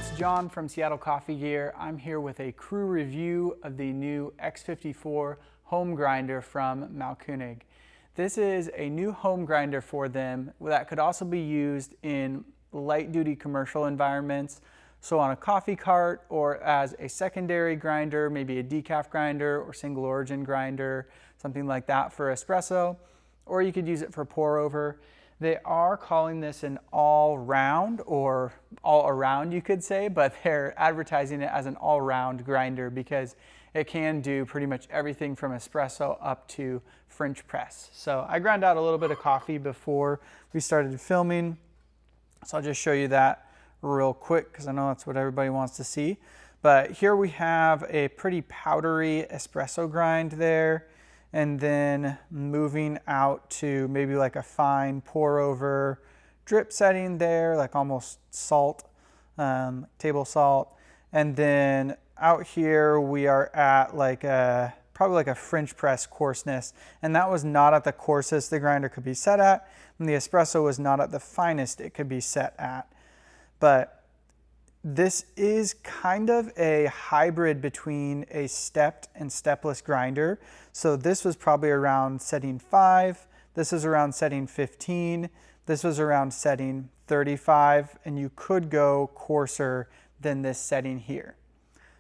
it's John from Seattle Coffee Gear. I'm here with a crew review of the new X54 home grinder from Mahlkonig. This is a new home grinder for them that could also be used in light-duty commercial environments, so on a coffee cart or as a secondary grinder, maybe a decaf grinder or single origin grinder, something like that for espresso, or you could use it for pour over. They are calling this an all-round, or all-around you could say, but they're advertising it as an all-round grinder because it can do pretty much everything from espresso up to French press. So I ground out a little bit of coffee before we started filming, so I'll just show you that real quick because I know that's what everybody wants to see. But here we have a pretty powdery espresso grind there, and then moving out to maybe like a fine pour over drip setting there, like almost salt, table salt. And then out here we are at like probably like a French press coarseness, and that was not at the coarsest the grinder could be set at, and the espresso was not at the finest it could be set at. But this is kind of a hybrid between a stepped and stepless grinder. So this was probably around setting 5, this is around setting 15, this was around setting 35, and you could go coarser than this setting here.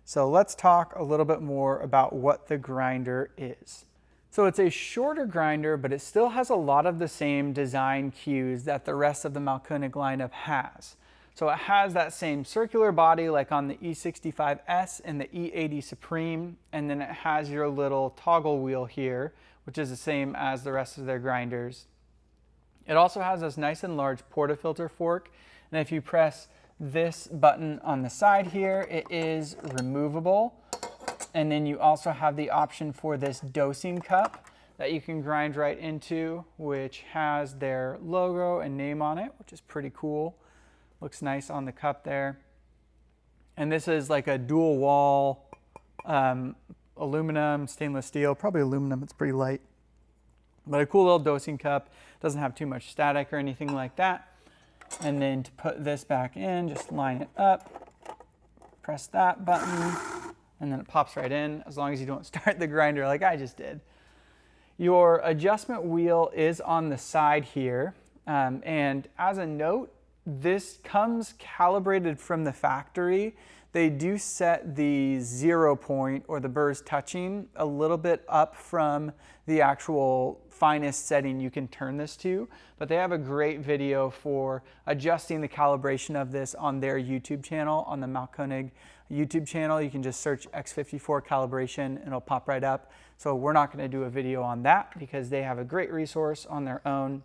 So let's talk a little bit more about what the grinder is. So it's a shorter grinder, but it still has a lot of the same design cues that the rest of the Mahlkonig lineup has. So it has that same circular body like on the E65S and the E80 Supreme, and then it has your little toggle wheel here, which is the same as the rest of their grinders. It also has this nice and large portafilter fork, and if you press this button on the side here, it is removable. And then you also have the option for this dosing cup that you can grind right into, which has their logo and name on it, which is pretty cool. Looks nice on the cup there. And this is like a dual wall aluminum, stainless steel, probably aluminum, it's pretty light. But a cool little dosing cup, doesn't have too much static or anything like that. And then to put this back in, just line it up, press that button, and then it pops right in, as long as you don't start the grinder like I just did. Your adjustment wheel is on the side here, and as a note, this comes calibrated from the factory. They do set the 0 point or the burrs touching a little bit up from the actual finest setting you can turn this to, but they have a great video for adjusting the calibration of this on their YouTube channel, on the Mahlkonig YouTube channel. You can just search X54 calibration and it'll pop right up. So we're not going to do a video on that because they have a great resource on their own.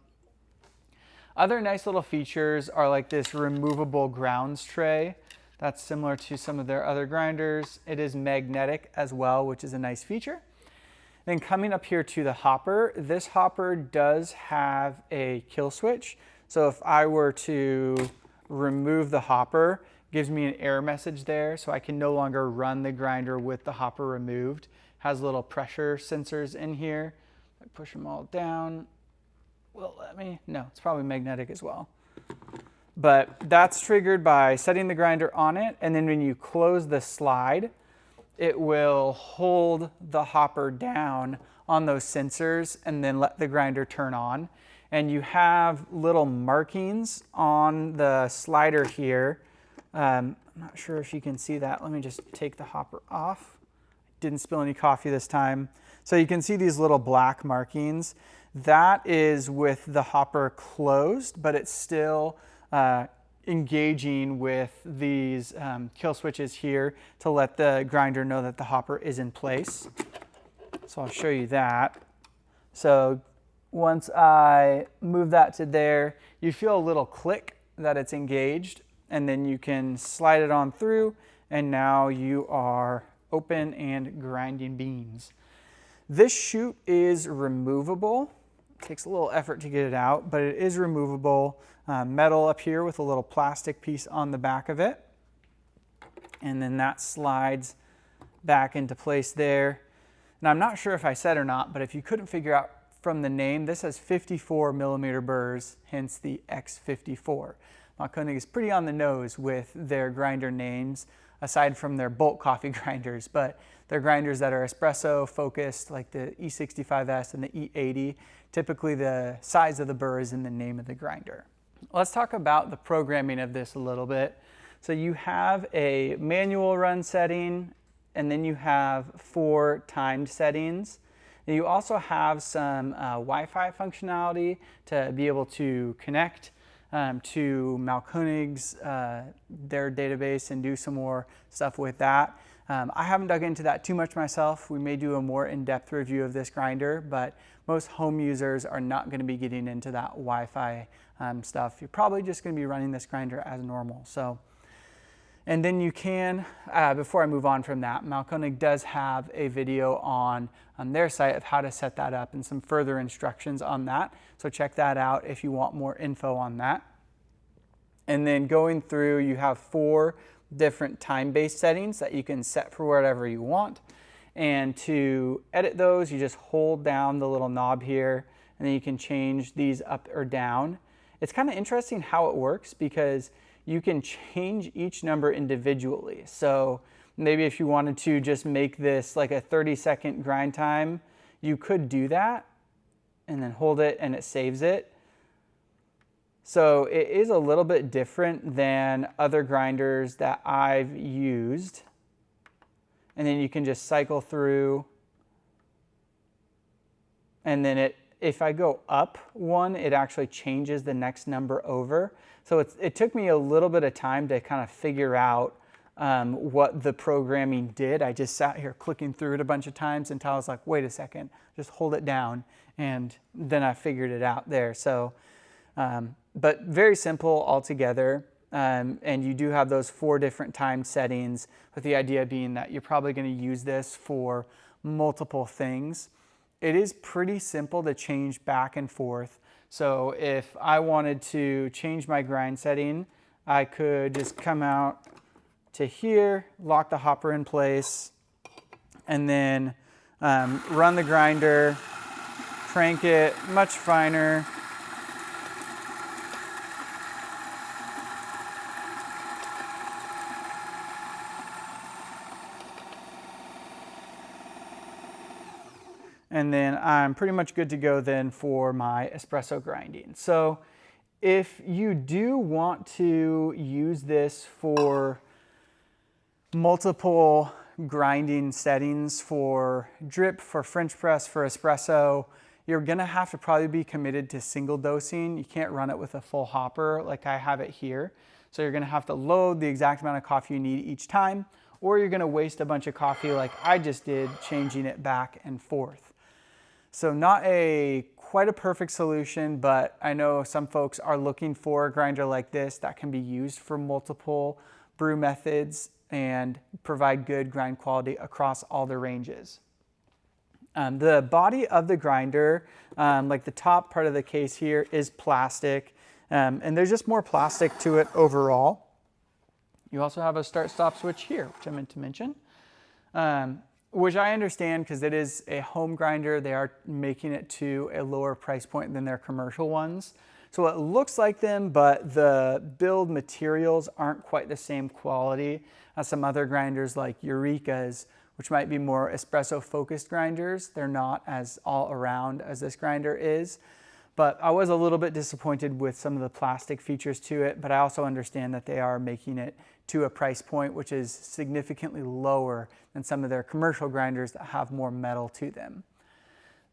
Other nice little features are like this removable grounds tray. That's similar to some of their other grinders. It is magnetic as well, which is a nice feature. Then coming up here to the hopper, this hopper does have a kill switch. So if I were to remove the hopper, it gives me an error message there, so I can no longer run the grinder with the hopper removed. Has little pressure sensors in here. I push them all down. Will it let me? No, it's probably magnetic as well. But that's triggered by setting the grinder on it, and then when you close the slide, it will hold the hopper down on those sensors and then let the grinder turn on. And you have little markings on the slider here. I'm not sure if you can see that. Let me just take the hopper off. Didn't spill any coffee this time. So you can see these little black markings. That is with the hopper closed, but it's still engaging with these kill switches here to let the grinder know that the hopper is in place. So I'll show you that. So once I move that to there, you feel a little click that it's engaged, and then you can slide it on through, and now you are open and grinding beans. This chute is removable. It takes a little effort to get it out, but it is removable. Metal up here with a little plastic piece on the back of it. And then that slides back into place there. And I'm not sure if I said or not, but if you couldn't figure out from the name, this has 54 millimeter burrs, hence the X54. Mahlkonig is pretty on the nose with their grinder names, aside from their bulk coffee grinders, but they're grinders that are espresso focused, like the E65S and the E80. Typically the size of the burr is in the name of the grinder. Let's talk about the programming of this a little bit. So you have a manual run setting, and then you have 4 timed settings. And you also have some Wi-Fi functionality to be able to connect to Mahlkonig's, their database, and do some more stuff with that. I haven't dug into that too much myself. We may do a more in-depth review of this grinder, but most home users are not going to be getting into that Wi-Fi stuff. You're probably just going to be running this grinder as normal. So, and then you can, before I move on from that, Mahlkonig does have a video on their site of how to set that up and some further instructions on that. So check that out if you want more info on that. And then going through, you have 4 different time-based settings that you can set for whatever you want. And to edit those, you just hold down the little knob here, and then you can change these up or down. It's kind of interesting how it works because you can change each number individually. So maybe if you wanted to just make this like a 30-second grind time, you could do that and then hold it and it saves it. So it is a little bit different than other grinders that I've used. And then you can just cycle through, and then if I go up 1, it actually changes the next number over. So it took me a little bit of time to kind of figure out what the programming did. I just sat here clicking through it a bunch of times until I was like, wait a second, just hold it down. And then I figured it out there. So, but very simple altogether. And you do have those 4 different time settings, with the idea being that you're probably going to use this for multiple things. It is pretty simple to change back and forth. So if I wanted to change my grind setting, I could just come out to here, lock the hopper in place, and then run the grinder, crank it much finer. And then I'm pretty much good to go then for my espresso grinding. So if you do want to use this for multiple grinding settings, for drip, for French press, for espresso, you're gonna have to probably be committed to single dosing. You can't run it with a full hopper like I have it here. So you're gonna have to load the exact amount of coffee you need each time, or you're gonna waste a bunch of coffee like I just did, changing it back and forth. So not quite a perfect solution, but I know some folks are looking for a grinder like this that can be used for multiple brew methods and provide good grind quality across all the ranges. The body of the grinder, like the top part of the case here, is plastic, and there's just more plastic to it overall. You also have a start-stop switch here, which I meant to mention. Which I understand because it is a home grinder. They are making it to a lower price point than their commercial ones. So it looks like them, but the build materials aren't quite the same quality as some other grinders like Eureka's, which might be more espresso focused grinders. They're not as all around as this grinder is. But I was a little bit disappointed with some of the plastic features to it, but I also understand that they are making it to a price point which is significantly lower than some of their commercial grinders that have more metal to them.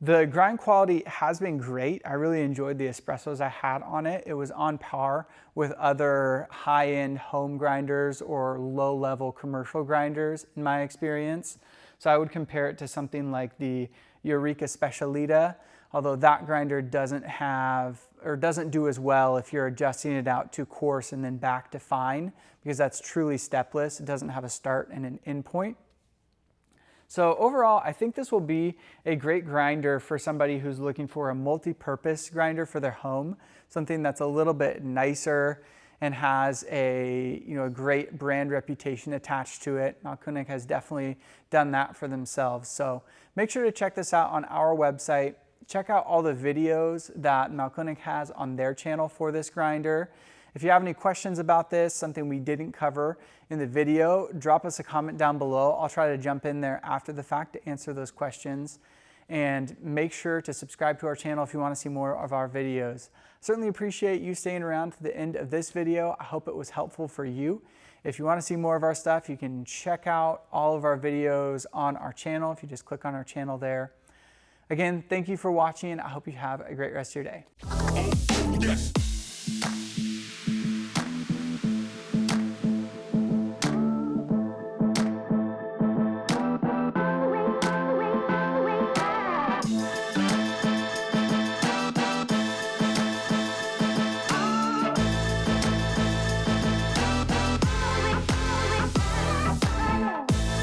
The grind quality has been great. I really enjoyed the espressos I had on it. It was on par with other high-end home grinders or low-level commercial grinders in my experience. So I would compare it to something like the Eureka Specialita, although that grinder doesn't do as well if you're adjusting it out to coarse and then back to fine, because that's truly stepless. It doesn't have a start and an end point. So overall, I think this will be a great grinder for somebody who's looking for a multi-purpose grinder for their home, something that's a little bit nicer and has a great brand reputation attached to it. Mahlkonig has definitely done that for themselves. So make sure to check this out on our website. Check out all the videos that Mahlkonig has on their channel for this grinder. If you have any questions about this, something we didn't cover in the video, drop us a comment down below. I'll try to jump in there after the fact to answer those questions. And make sure to subscribe to our channel if you want to see more of our videos. Certainly appreciate you staying around to the end of this video. I hope it was helpful for you. If you want to see more of our stuff, you can check out all of our videos on our channel if you just click on our channel there. Again, thank you for watching. I hope you have a great rest of your day.